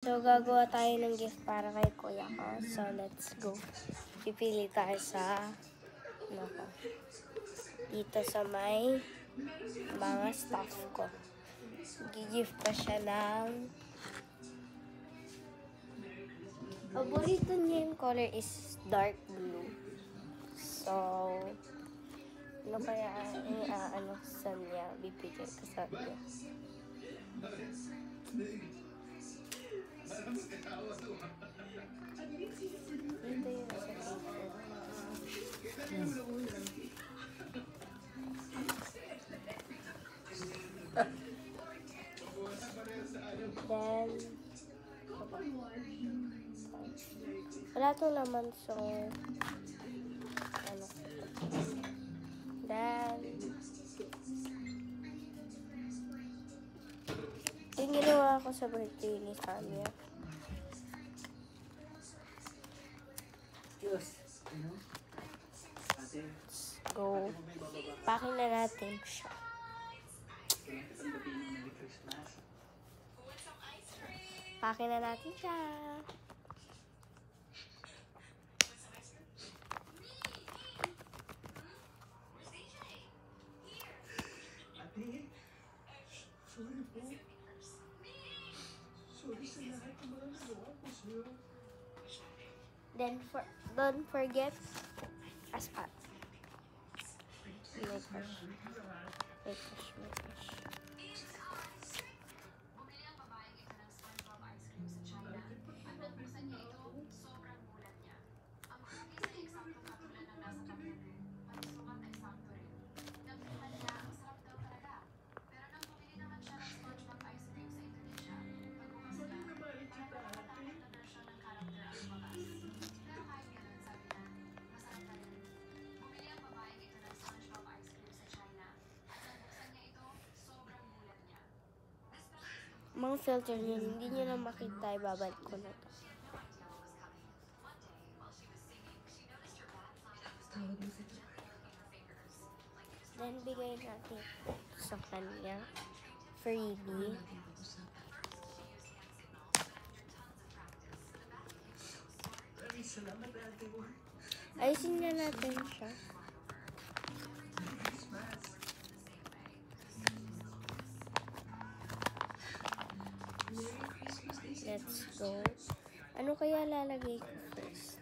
So, gagawa tayo ng gift para kay kuya ko. So, let's go. Pipili tayo sa, dito sa may mga stuff ko. Gigift pa siya ng, paborito niya yung color is dark blue. So, ano kaya sa niya, bibigyan ko sa niya. Dito yung sa paper. Then, wala itong laman, so, then, yung ginawa ko sa birthday ni Samia. Let's go. Pakin na natin siya. Pakin na natin siya. Then don't forget aspat. May push. Mga filter niya, hindi nyo na makita, ibabalik ko na to. Then, bigay natin sa kanya. Freebie. Ayusin na natin siya. Let's go. Ano kaya lalagay ko first?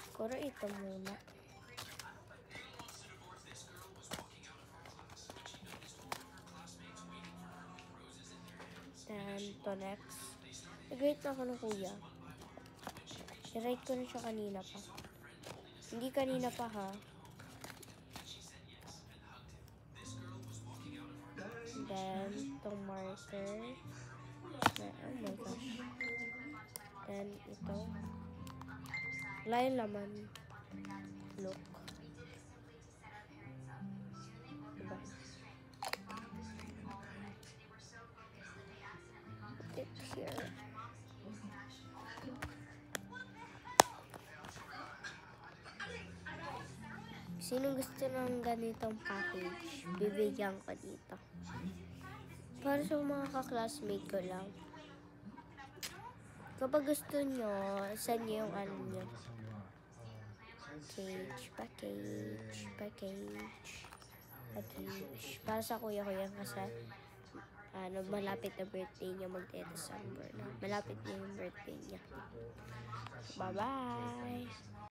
Siguro ito muna. Then, to next. Nag-wait na ako ng kuya. I-write ko na siya kanina pa. Hindi kanina pa ha. Then, itong marker. Oh my gosh. Then, ito. Wala yung laman. Look. Diba? Put it here. Sino gusto ng ganitong package? Bibigyan ko dito. Para sa mga ka-classmate ko lang. Kapag gusto nyo, send nyo yung ano nyo. Package. Para sa kuya ko yan kasi malapit na birthday niya, mag-December na. Malapit na yung birthday niya. Bye-bye!